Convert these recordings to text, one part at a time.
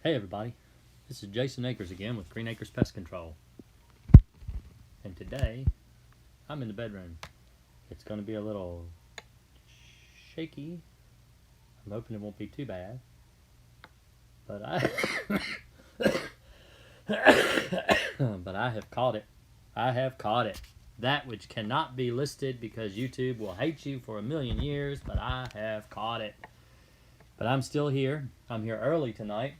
Hey everybody, this is Jason Akers again with Akers Pest Control. And today, I'm in the bedroom. It's going to be a little shaky. I'm hoping it won't be too bad. But I have caught it. I have caught it. That which cannot be listed because YouTube will hate you for 1,000,000 years, but I have caught it. But I'm still here. I'm here early tonight.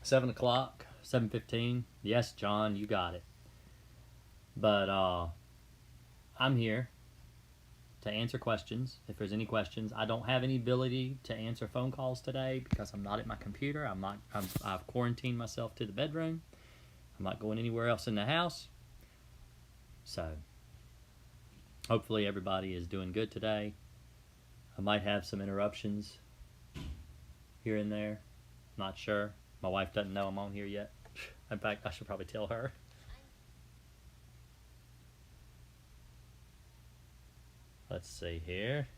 7 o'clock, 7:15. Yes, John, you got it. But I'm here to answer questions. If there's any questions, I don't have any ability to answer phone calls today because I'm not at my computer. I've quarantined myself to the bedroom. I'm not going anywhere else in the house. So hopefully everybody is doing good today. I might have some interruptions here and there. Not sure. My wife doesn't know I'm on here yet. In fact, I should probably tell her. Let's see here.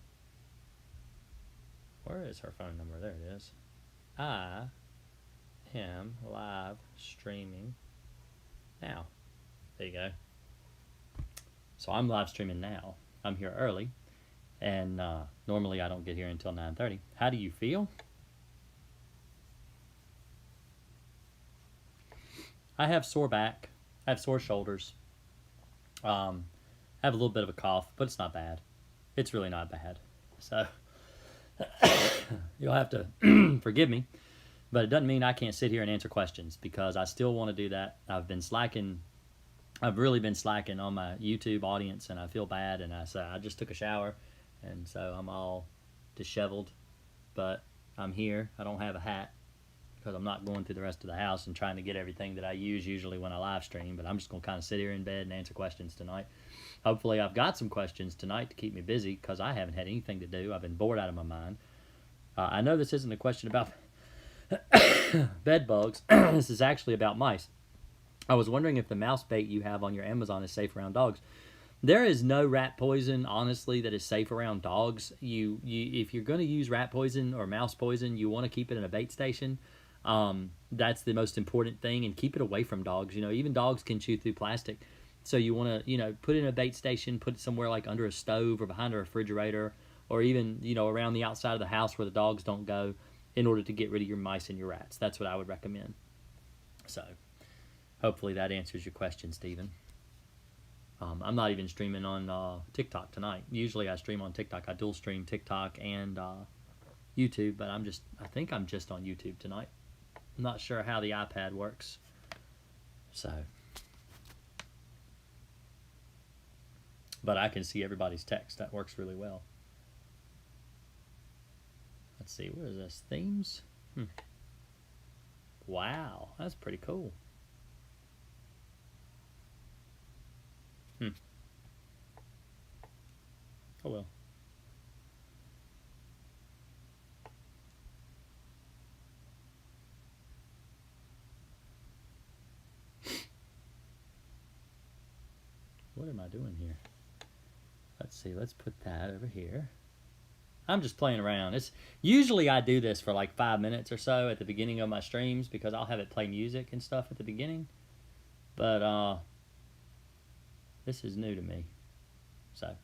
Where is her phone number? There it is. I am live streaming now. There you go. So I'm live streaming now. I'm here early. And normally I don't get here until 9:30. How do you feel? I have sore back. I have sore shoulders. I have a little bit of a cough, but it's not bad. It's really not bad. So you'll have to forgive me. But it doesn't mean I can't sit here and answer questions because I still want to do that. I've been slacking. I've really been slacking on my YouTube audience, and I feel bad. And I just took a shower, and so I'm all disheveled. But I'm here. I don't have a hat, because I'm not going through the rest of the house and trying to get everything that I use usually when I live stream, but I'm just going to kind of sit here in bed and answer questions tonight. Hopefully I've got some questions tonight to keep me busy because I haven't had anything to do. I've been bored out of my mind. I know this isn't a question about bed bugs. This is actually about mice. I was wondering if the mouse bait you have on your Amazon is safe around dogs. There is no rat poison, honestly, that is safe around dogs. If you're going to use rat poison or mouse poison, you want to keep it in a bait station. That's the most important thing, and keep it away from dogs. Even dogs can chew through plastic. So you want to, put it in a bait station, put it somewhere like under a stove or behind a refrigerator, or even, around the outside of the house where the dogs don't go, in order to get rid of your mice and your rats. That's what I would recommend. So hopefully that answers your question, Stephen. I'm not even streaming on TikTok tonight. Usually I stream on TikTok. I dual stream TikTok and YouTube, but I think I'm just on YouTube tonight. I'm not sure how the iPad works. So, but I can see everybody's text. That works really well. Let's see, what is this? Themes? Wow, that's pretty cool. Oh well. What am I doing here? Let's see, let's put that over here. I'm just playing around. Usually I do this for like 5 minutes or so at the beginning of my streams because I'll have it play music and stuff at the beginning. But this is new to me. So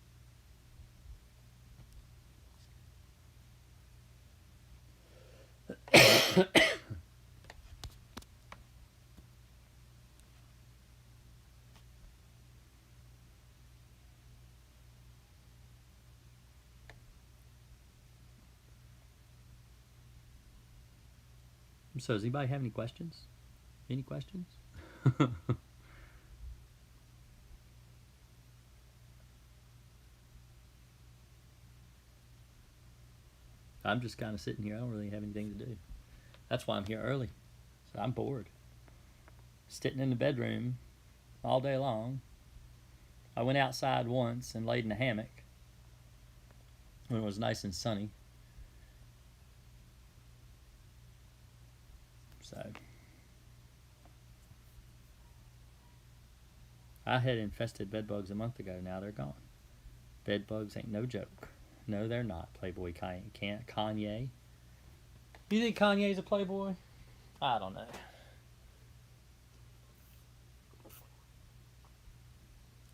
So does anybody have any questions? Any questions? I'm just kind of sitting here. I don't really have anything to do. That's why I'm here early. So I'm bored. Sitting in the bedroom all day long. I went outside once and laid in a hammock when it was nice and sunny. So I had infested bedbugs a month ago. Now they're gone. Bedbugs ain't no joke. No, they're not. Playboy Kanye. You think Kanye's a playboy? I don't know.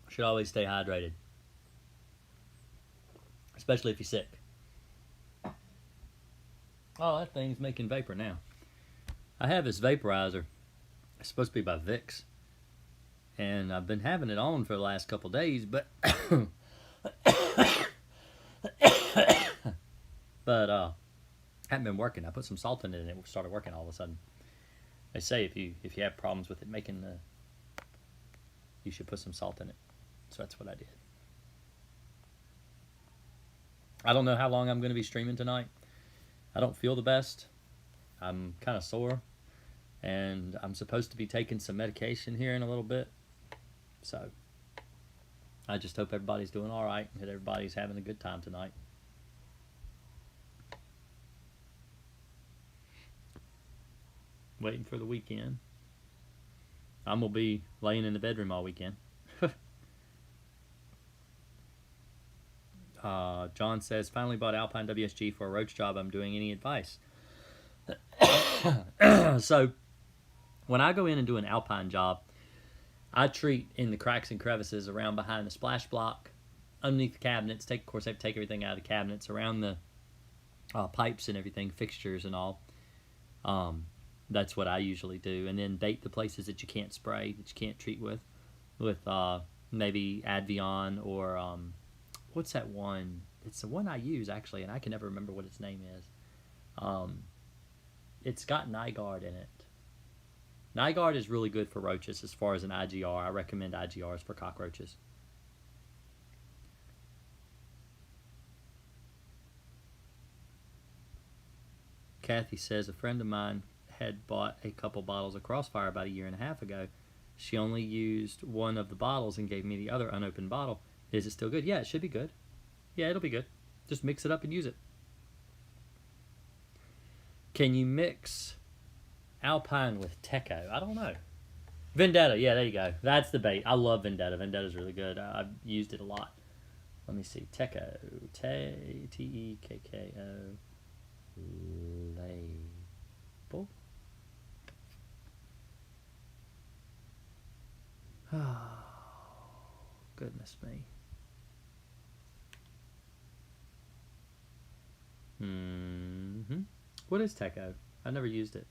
Should always stay hydrated, especially if you're sick. Oh, that thing's making vapor now. I have this vaporizer. It's supposed to be by Vicks, and I've been having it on for the last couple days, but hadn't been working. I put some salt in it and it started working all of a sudden. They say if you have problems with it making you should put some salt in it. So that's what I did. I don't know how long I'm going to be streaming tonight. I don't feel the best. I'm kind of sore, and I'm supposed to be taking some medication here in a little bit. So I just hope everybody's doing all right and that everybody's having a good time tonight. Waiting for the weekend. I'm going to be laying in the bedroom all weekend. John says, finally bought Alpine WSG for a roach job I'm doing. Any advice? So, when I go in and do an Alpine job, I treat in the cracks and crevices around behind the splash block, underneath the cabinets. Of course, I have to take everything out of the cabinets, around the pipes and everything, fixtures and all. That's what I usually do. And then bait the places that you can't spray, that you can't treat with maybe Advion or what's that one? It's the one I use, actually, and I can never remember what its name is. It's got Nygaard in it. Nygaard is really good for roaches as far as an IGR. I recommend IGRs for cockroaches. Kathy says, a friend of mine had bought a couple bottles of Crossfire about 1.5 years ago. She only used one of the bottles and gave me the other unopened bottle. Is it still good? Yeah, it should be good. Yeah, it'll be good. Just mix it up and use it. Can you mix Alpine with Teco? I don't know. Vendetta, yeah, there you go. That's the bait. I love Vendetta. Vendetta's really good. I've used it a lot. Let me see. Teco. T-E-K-K-O. Label. Oh, goodness me. What is Teco? I've never used it.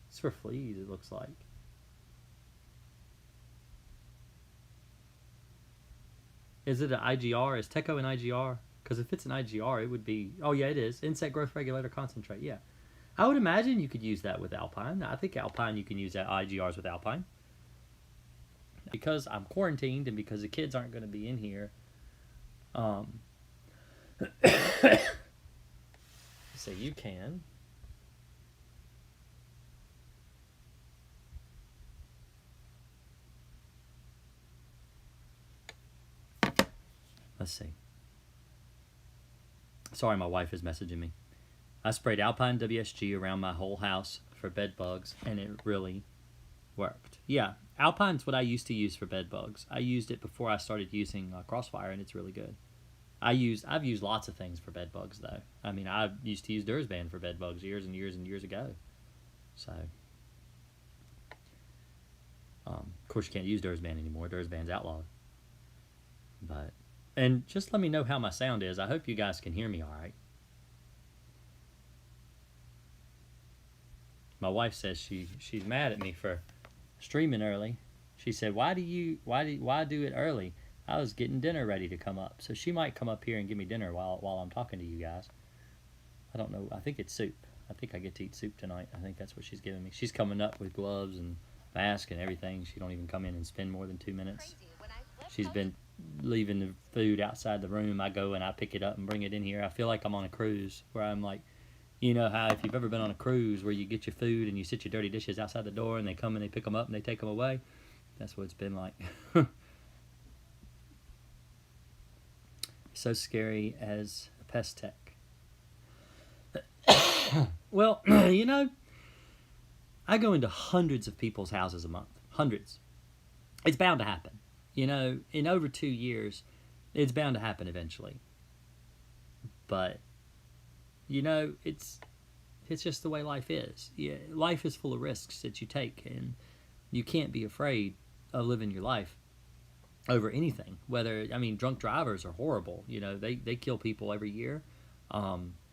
It's for fleas, it looks like. Is it an IGR? Is Teco an IGR? Because if it's an IGR, it would be... Oh, yeah, it is. Insect Growth Regulator Concentrate, yeah. I would imagine you could use that with Alpine. I think Alpine, you can use that IGRs with Alpine. Because I'm quarantined and because the kids aren't going to be in here, so you can. Let's see. Sorry, my wife is messaging me. I sprayed Alpine WSG around my whole house for bed bugs, and it really worked. Yeah, Alpine's what I used to use for bed bugs. I used it before I started using Crossfire, and it's really good. I've used lots of things for bed bugs, though. I mean, I used to use Dursban for bed bugs years and years and years ago. So, of course, you can't use Dursban anymore. Dursban's outlawed. And just let me know how my sound is. I hope you guys can hear me all right. My wife says she's mad at me for streaming early. She said, why do it early? I was getting dinner ready to come up. So she might come up here and give me dinner while I'm talking to you guys. I don't know. I think it's soup. I think I get to eat soup tonight. I think that's what she's giving me. She's coming up with gloves and mask and everything. She don't even come in and spend more than 2 minutes. She's been leaving the food outside the room. I go and I pick it up and bring it in here. I feel like I'm on a cruise where I'm like, you know how if you've ever been on a cruise where you get your food and you sit your dirty dishes outside the door and they come and they pick them up and they take them away? That's what it's been like. So scary as a pest tech. Well, you know, I go into hundreds of people's houses a month. Hundreds. It's bound to happen. You know, in over 2 years, it's bound to happen eventually. But, you know, it's It's just the way life is. Yeah, life is full of risks that you take, and you can't be afraid of living your life over anything. Whether, I mean, drunk drivers are horrible. You know, they kill people every year.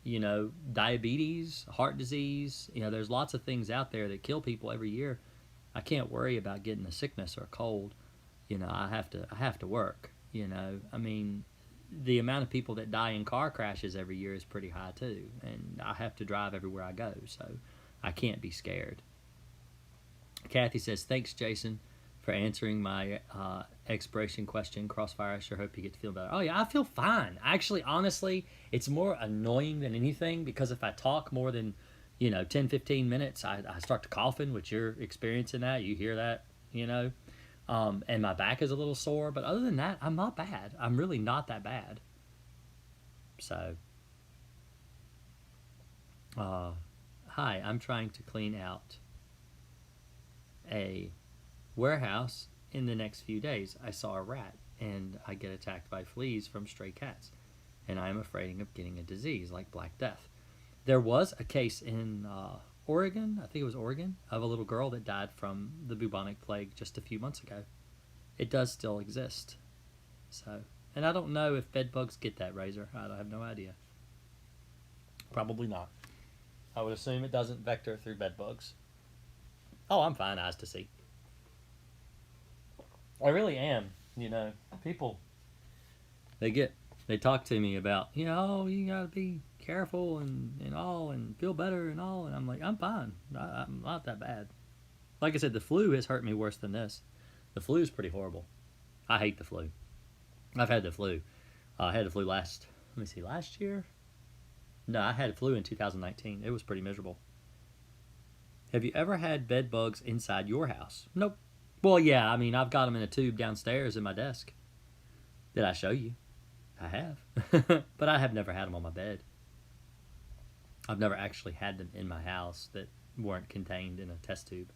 You know, diabetes, heart disease. You know, there's lots of things out there that kill people every year. I can't worry about getting a sickness or a cold. You know, I have to work. You know, I mean, the amount of people that die in car crashes every year is pretty high too, and I have to drive everywhere I go, so I can't be scared. Kathy says, thanks, Jason, for answering my expiration question. Crossfire, I sure hope you get to feel better. Oh, yeah, I feel fine. Actually, honestly, it's more annoying than anything, because if I talk more than, 10, 15 minutes, I start to coughing, which you're experiencing that. You hear that, and my back is a little sore. But other than that, I'm not bad. I'm really not that bad. So, hi, I'm trying to clean out a warehouse in the next few days. I saw a rat, and I get attacked by fleas from stray cats, and I am afraid of getting a disease like Black Death. There was a case in Oregon, I think it was Oregon, of a little girl that died from the bubonic plague just a few months ago. It does still exist. So, and I don't know if bed bugs get that, Razor. I have no idea. Probably not. I would assume it doesn't vector through bed bugs. Oh, I'm fine, eyes to see. I really am. People, they talk to me about, oh, you gotta be careful and all, and feel better and all, and I'm like, I'm fine. I'm not that bad. Like I said, the flu has hurt me worse than this. The flu is pretty horrible. I hate the flu. I've had the flu. I had the flu last year? No, I had the flu in 2019. It was pretty miserable. Have you ever had bed bugs inside your house? Nope. Well, yeah, I mean, I've got them in a tube downstairs in my desk. Did I show you? I have. But I have never had them on my bed. I've never actually had them in my house that weren't contained in a test tube.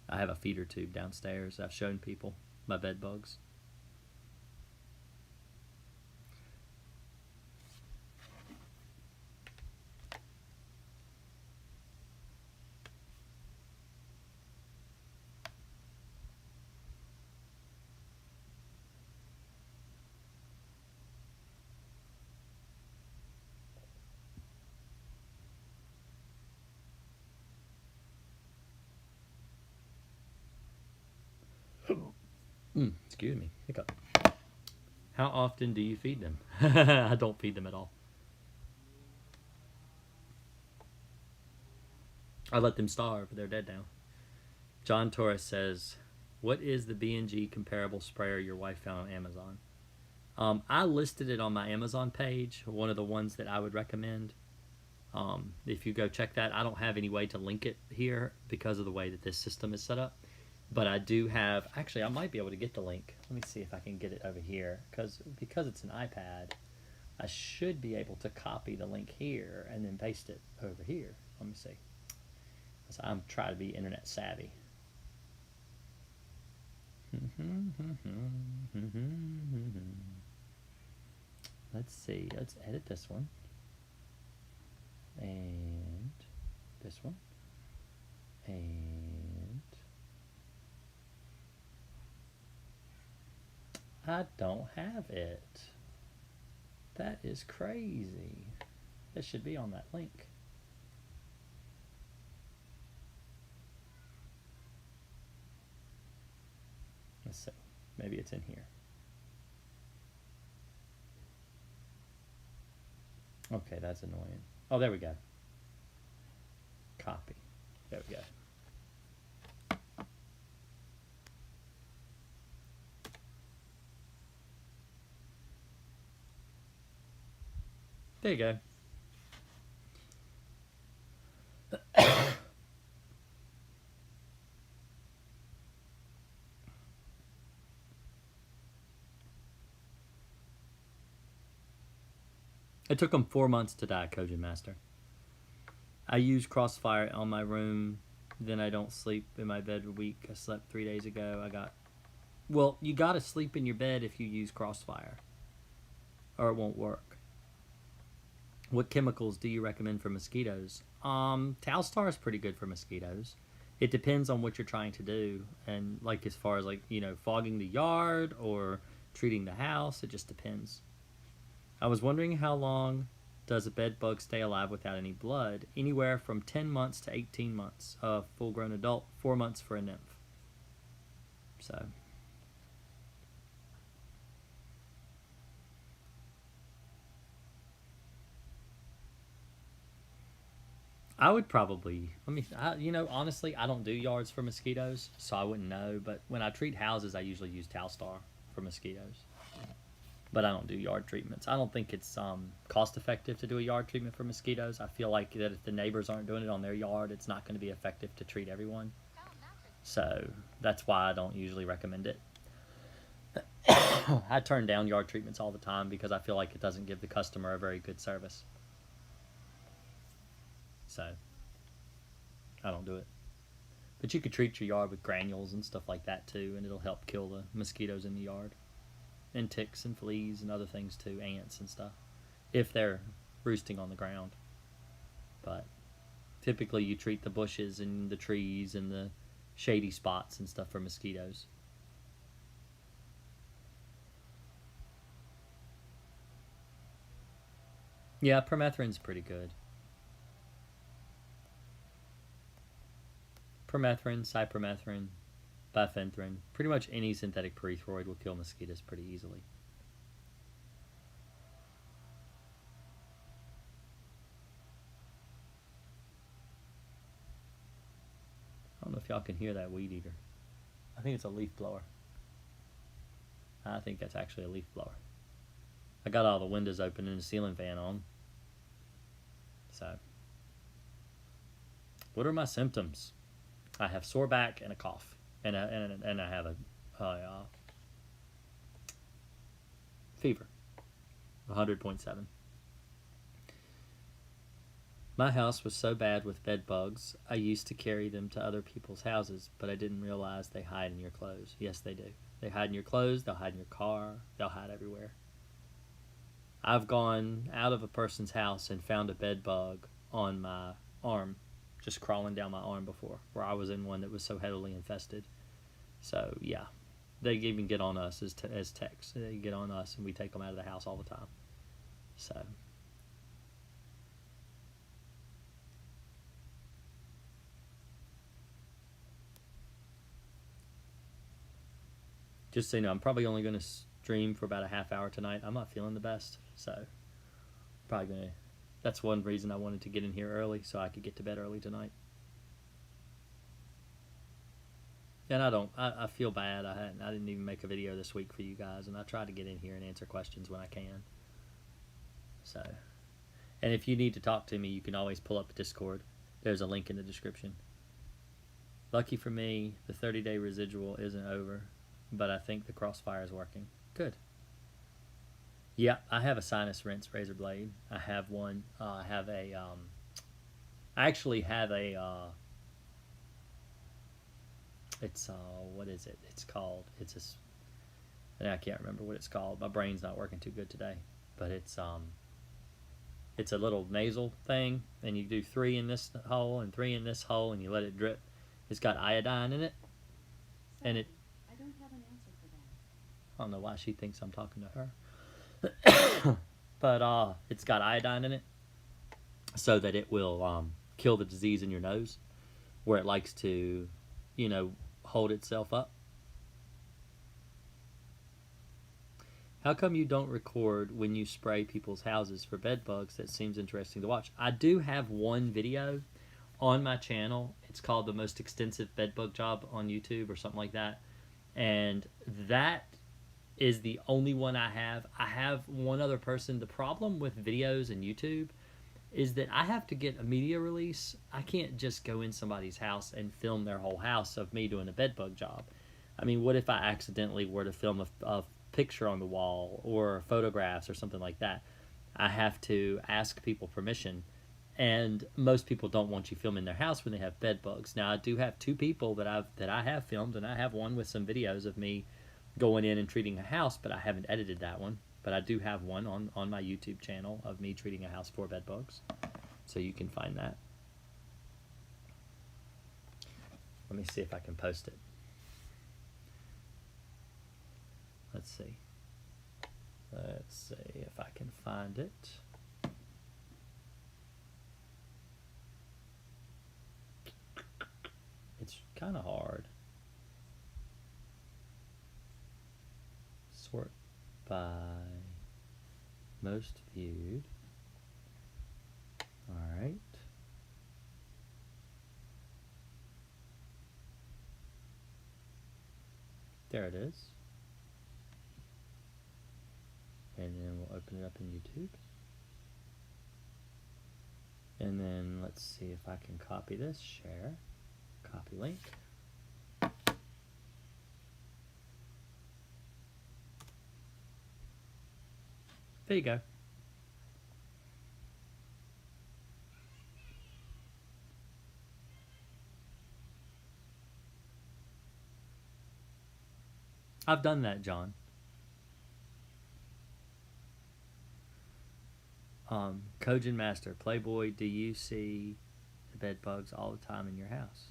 I have a feeder tube downstairs. I've shown people my bed bugs. Excuse me. Hiccup. How often do you feed them? I don't feed them at all. I let them starve. They're dead now. John Torres says, what is the B&G comparable sprayer your wife found on Amazon? I listed it on my Amazon page, one of the ones that I would recommend. If you go check that, I don't have any way to link it here because of the way that this system is set up. But I do have, actually, I might be able to get the link. Let me see if I can get it over here. Because it's an iPad, I should be able to copy the link here and then paste it over here. Let me see. So I'm trying to be internet savvy. Let's see. Let's edit this one. And this one. And I don't have it. That is crazy. It should be on that link. Let's see. Maybe it's in here. Okay, that's annoying. Oh, there we go. Copy. There we go. There you go. It took them 4 months to die, Kojin Master. I use Crossfire on my room, then I don't sleep in my bed a week. I slept 3 days ago. Well, you gotta sleep in your bed if you use Crossfire, or it won't work. What chemicals do you recommend for mosquitoes? Talstar is pretty good for mosquitoes. It depends on what you're trying to do, and like as far as like fogging the yard or treating the house, it just depends. I was wondering how long does a bed bug stay alive without any blood? Anywhere from 10 months to 18 months. A full-grown adult, 4 months for a nymph. So. I would probably, honestly, I don't do yards for mosquitoes, so I wouldn't know. But when I treat houses, I usually use Talstar for mosquitoes. But I don't do yard treatments. I don't think it's cost effective to do a yard treatment for mosquitoes. I feel like that if the neighbors aren't doing it on their yard, it's not going to be effective to treat everyone. So that's why I don't usually recommend it. I turn down yard treatments all the time because I feel like it doesn't give the customer a very good service. So I don't do it. But you could treat your yard with granules and stuff like that too, and it'll help kill the mosquitoes in the yard. And ticks and fleas and other things too, ants and stuff, if they're roosting on the ground. But typically you treat the bushes and the trees and the shady spots and stuff for mosquitoes. Yeah, permethrine pretty good. Permethrin, cypermethrin, bifenthrin, pretty much any synthetic pyrethroid will kill mosquitoes pretty easily. I don't know if y'all can hear that weed eater. I think it's a leaf blower. I think that's actually a leaf blower. I got all the windows open and the ceiling fan on. So, what are my symptoms? I have sore back and a cough, and I have a fever, 100.7. My house was so bad with bed bugs, I used to carry them to other people's houses, but I didn't realize they hide in your clothes. Yes, they do. They hide in your clothes, they'll hide in your car, they'll hide everywhere. I've gone out of a person's house and found a bed bug on my arm, just crawling down my arm before, where I was in one that was so heavily infested. So, yeah, they even get on us as techs. They get on us, and we take them out of the house all the time. So, just so you know, I'm probably only going to stream for about a half hour tonight. I'm not feeling the best, so probably going to. That's one reason I wanted to get in here early, so I could get to bed early tonight. And I feel bad. I didn't even make a video this week for you guys, and I try to get in here and answer questions when I can. So, and if you need to talk to me, you can always pull up Discord. There's a link in the description. Lucky for me, the 30-day residual isn't over, but I think the crossfire is working. Good. Yeah, I have a sinus rinse razor blade. I have one. I actually have a, it's, what is it? It's called, and I can't remember what it's called. My brain's not working too good today. But it's a little nasal thing, and you do 3 in this hole and 3 in this hole, and you let it drip. It's got iodine in it, and it. I don't have an answer for that. I don't know why she thinks I'm talking to her. But it's got iodine in it so that it will kill the disease in your nose where it likes to, hold itself up. How come you don't record when you spray people's houses for bed bugs? That seems interesting to watch. I do have one video on my channel. It's called The Most Extensive Bedbug Job on YouTube or something like that. And that is the only one I have. I have one other person. The problem with videos and YouTube is that I have to get a media release. I can't just go in somebody's house and film their whole house of me doing a bedbug job. I mean, what if I accidentally were to film a picture on the wall or photographs or something like that? I have to ask people permission, and most people don't want you filming their house when they have bed bugs. Now, I do have 2 people that I have filmed, and I have one with some videos of me going in and treating a house, but I haven't edited that one but I do have one on my YouTube channel of me treating a house for bed bugs. So you can find that. Let me see if I can post it. Let's see. Let's see if I can find it. It's kind of hard. Sort by most viewed. All right. There it is. And then we'll open it up in YouTube. And then let's see if I can copy this, share, copy link. There you go. I've done that, John. Kojin Master, Playboy, do you see the bed bugs all the time in your house?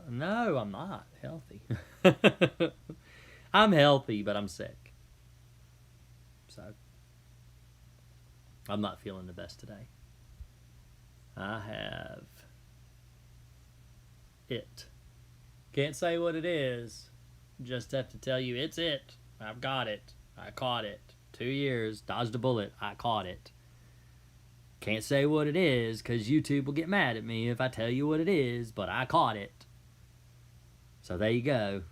No, I'm not healthy. I'm healthy, but I'm sick. So, I'm not feeling the best today. I have it. Can't say what it is. Just have to tell you it's it. I've got it. I caught it. 2 years, dodged a bullet. I caught it. Can't say what it is because YouTube will get mad at me if I tell you what it is, but I caught it. So there you go.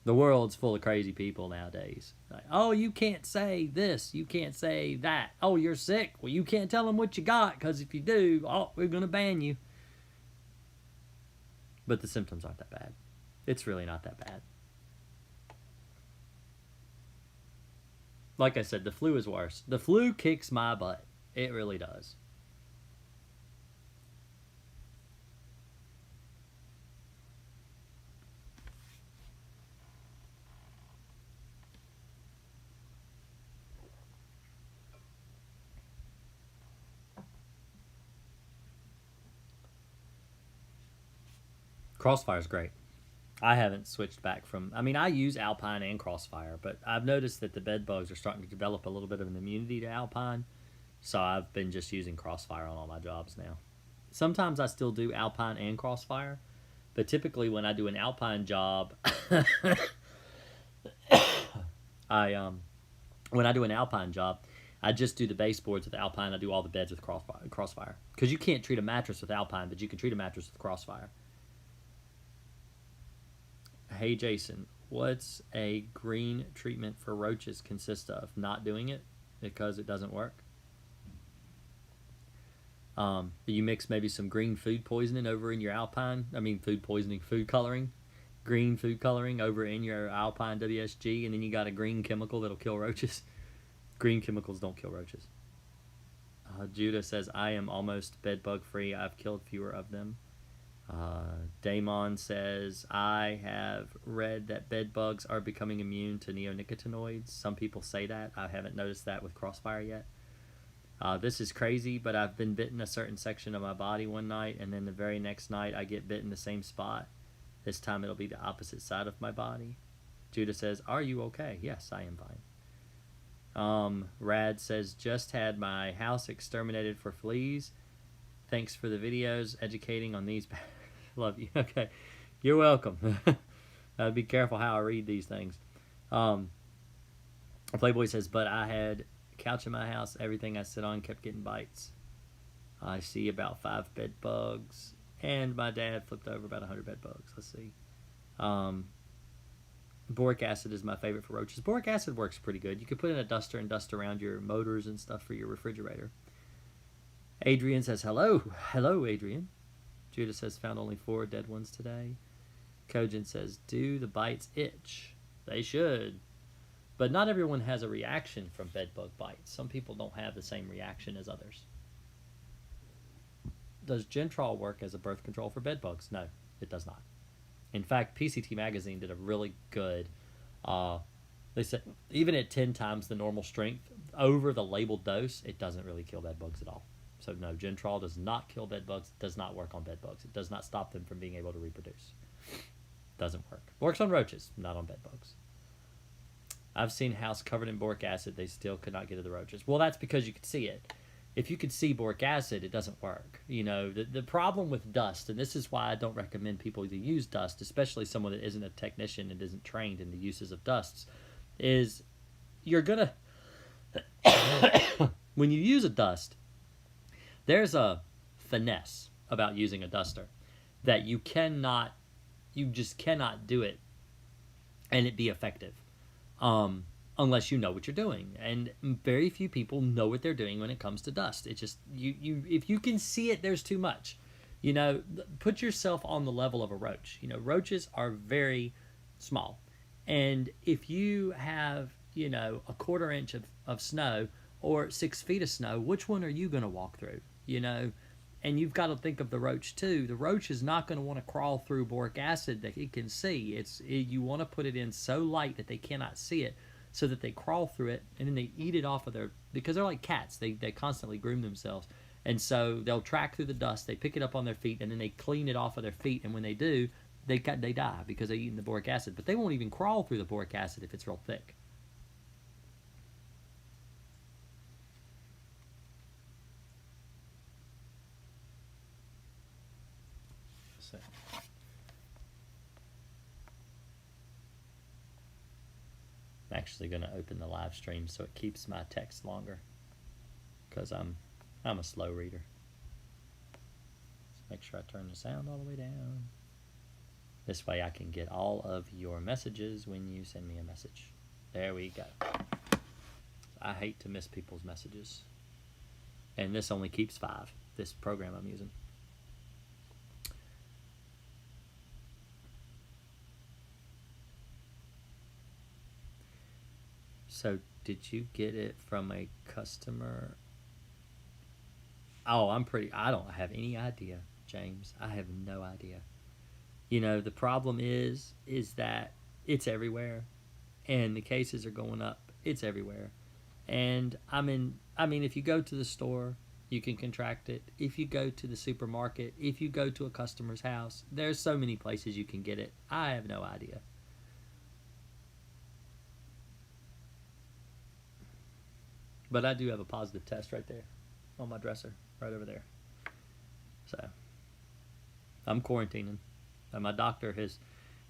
The world's full of crazy people nowadays. Like, oh, you can't say this. You can't say that. Oh, you're sick. Well, you can't tell them what you got because if you do, oh, we're going to ban you. But the symptoms aren't that bad. It's really not that bad. Like I said, the flu is worse. The flu kicks my butt. It really does. Crossfire's great. I haven't switched back from... I mean, I use Alpine and Crossfire, but I've noticed that the bed bugs are starting to develop a little bit of an immunity to Alpine, so I've been just using Crossfire on all my jobs now. Sometimes I still do Alpine and Crossfire, but typically when I do an Alpine job... when I do an Alpine job, I just do the baseboards with Alpine. I do all the beds with Crossfire. Because you can't treat a mattress with Alpine, but you can treat a mattress with Crossfire. Hey Jason, what's a green treatment for roaches consist of? Not doing it because it doesn't work. You mix maybe some green food poisoning over in your Alpine. Food coloring. Green food coloring over in your Alpine WSG, and then you got a green chemical that'll kill roaches. Green chemicals don't kill roaches. Judah says, I am almost bed bug free. I've killed fewer of them. Damon says, I have read that bed bugs are becoming immune to neonicotinoids. Some people say that. I haven't noticed that with Crossfire yet. This is crazy, but I've been bitten a certain section of my body one night, and then the very next night I get bitten the same spot. This time it'll be the opposite side of my body. Judah says, are you okay? Yes, I am fine. Rad says, just had my house exterminated for fleas. Thanks for the videos educating on these. Love you. Okay. You're welcome. Be careful how I read these things. Playboy says, but I had a couch in my house. Everything I sit on kept getting bites. I see about 5 bed bugs. And my dad flipped over about 100 bed bugs. Let's see. Boric acid is my favorite for roaches. Boric acid works pretty good. You could put in a duster and dust around your motors and stuff for your refrigerator. Adrian says, hello. Hello, Adrian. Judah says, found only 4 dead ones today. Kojin says, do the bites itch? They should. But not everyone has a reaction from bed bug bites. Some people don't have the same reaction as others. Does Gentrol work as a birth control for bed bugs? No, it does not. In fact, PCT Magazine did a really good They said even at 10 times the normal strength over the labeled dose, it doesn't really kill bed bugs at all. So no, Gentrol does not kill bed bugs. It does not work on bed bugs. It does not stop them from being able to reproduce. Doesn't work. Works on roaches, not on bed bugs. I've seen a house covered in boric acid. They still could not get to the roaches. Well, that's because you could see it. If you could see boric acid, it doesn't work. You know, the problem with dust, and this is why I don't recommend people to use dust, especially someone that isn't a technician and isn't trained in the uses of dusts, is you're going to, when you use a dust, there's a finesse about using a duster that you just cannot do it and it be effective. Unless you know what you're doing, and very few people know what they're doing when it comes to dust. It's just if you can see it, there's too much. You know, put yourself on the level of a roach. You know, roaches are very small, and if you have, you know, a 1/4 inch of snow or 6 feet of snow, which one are you going to walk through? You know, and you've got to think of the roach too. The roach is not going to want to crawl through boric acid that it can see. You want to put it in so light that they cannot see it, so that they crawl through it and then they eat it off of because they're like cats. They constantly groom themselves. And so they'll track through the dust, they pick it up on their feet, and then they clean it off of their feet. And when they do, they die because they've eaten the boric acid. But they won't even crawl through the boric acid if it's real thick. So. I'm actually going to open the live stream so it keeps my text longer, because I'm a slow reader. Let's make sure I turn the sound all the way down. This way I can get all of your messages when you send me a message. There we go. I hate to miss people's messages. And this only keeps 5, this program I'm using. So, did you get it from a customer? Oh, I don't have any idea, James. I have no idea. You know, the problem is that it's everywhere, and the cases are going up. It's everywhere. And I mean, if you go to the store, you can contract it. If you go to the supermarket, if you go to a customer's house, there's so many places you can get it. I have no idea. But I do have a positive test right there on my dresser, right over there. So, I'm quarantining. And my doctor has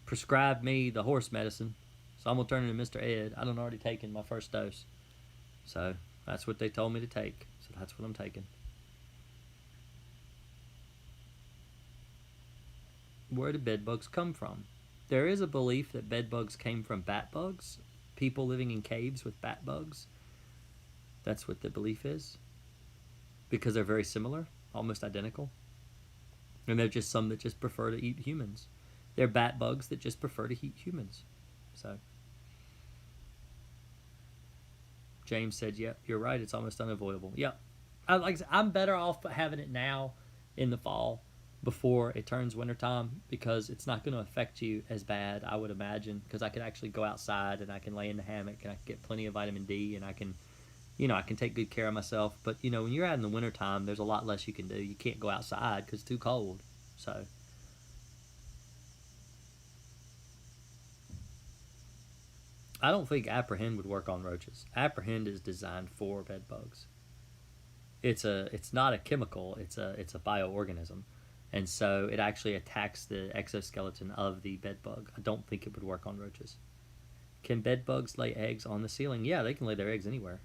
prescribed me the horse medicine. So I'm going to turn into Mr. Ed. I done already taken my first dose. So, that's what they told me to take. So that's what I'm taking. Where do bed bugs come from? There is a belief that bed bugs came from bat bugs. People living in caves with bat bugs. That's what the belief is. Because they're very similar, almost identical. And they're just some that just prefer to eat humans. They're bat bugs that just prefer to eat humans. So, James said, "Yep, you're right. It's almost unavoidable." Yep. I'm better off having it now in the fall before it turns wintertime, because it's not going to affect you as bad, I would imagine, because I could actually go outside and I can lay in the hammock and I can get plenty of vitamin D and I can take good care of myself. But, when you're out in the wintertime, there's a lot less you can do. You can't go outside because it's too cold. So, I don't think Apprehend would work on roaches. Apprehend is designed for bed bugs. It's not a chemical. It's a bioorganism, and so it actually attacks the exoskeleton of the bed bug. I don't think it would work on roaches. Can bed bugs lay eggs on the ceiling? Yeah, they can lay their eggs anywhere.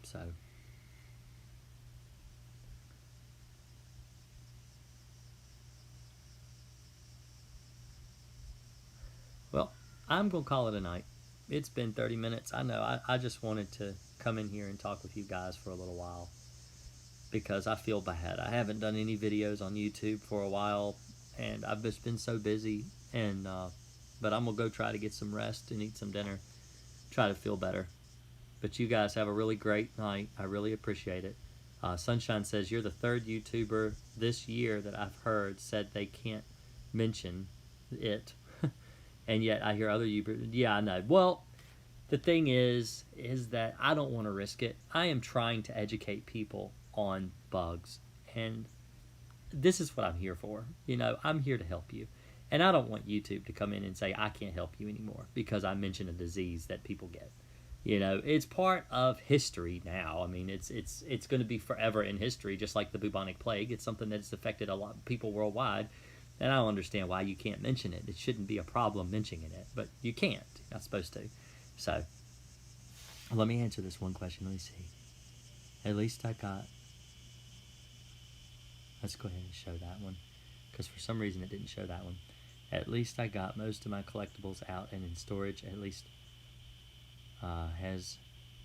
So, well, I'm going to call it a night. It's been 30 minutes. I know. I just wanted to come in here and talk with you guys for a little while, because I feel bad. I haven't done any videos on YouTube for a while, and I've just been so busy. And but I'm going to go try to get some rest and eat some dinner, try to feel better. But you guys have a really great night. I really appreciate it. Sunshine says, "You're the 3rd YouTuber this year that I've heard said they can't mention it." And yet I hear other YouTubers, yeah, I know. Well, the thing is that I don't want to risk it. I am trying to educate people on bugs, and this is what I'm here for. You know, I'm here to help you. And I don't want YouTube to come in and say, I can't help you anymore because I mentioned a disease that people get. You know, it's part of history now. I mean, it's going to be forever in history, just like the bubonic plague. It's something that's affected a lot of people worldwide. And I don't understand why you can't mention it. It shouldn't be a problem mentioning it, but you can't. You're not supposed to. So, let me answer this one question. Let me see. At least I got... Let's go ahead and show that one, because for some reason it didn't show that one. At least I got most of my collectibles out and in storage. At least has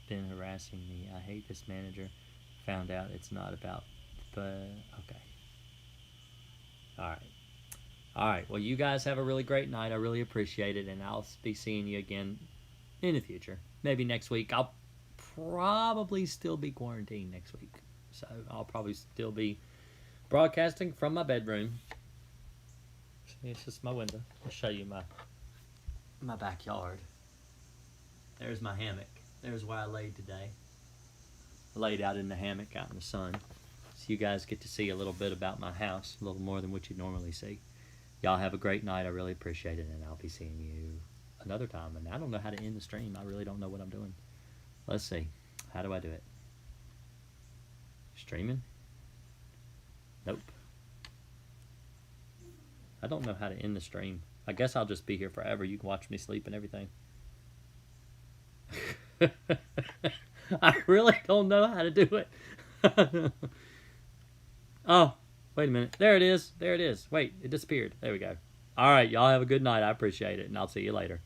been harassing me. I hate this manager. Found out it's not about the... Okay. Alright, well, you guys have a really great night. I really appreciate it, and I'll be seeing you again in the future. Maybe next week. I'll probably still be quarantined next week. So I'll probably still be broadcasting from my bedroom. It's just my window. I'll show you my backyard. There's my hammock. There's where I laid today. I laid out in the hammock out in the sun. So you guys get to see a little bit about my house, a little more than what you normally see. Y'all have a great night. I really appreciate it, and I'll be seeing you another time. And I don't know how to end the stream. I really don't know what I'm doing. Let's see. How do I do it? Streaming? Nope. I don't know how to end the stream. I guess I'll just be here forever. You can watch me sleep and everything. I really don't know how to do it. Oh, wait a minute. There it is. There it is. Wait, it disappeared. There we go. All right, y'all have a good night. I appreciate it, and I'll see you later.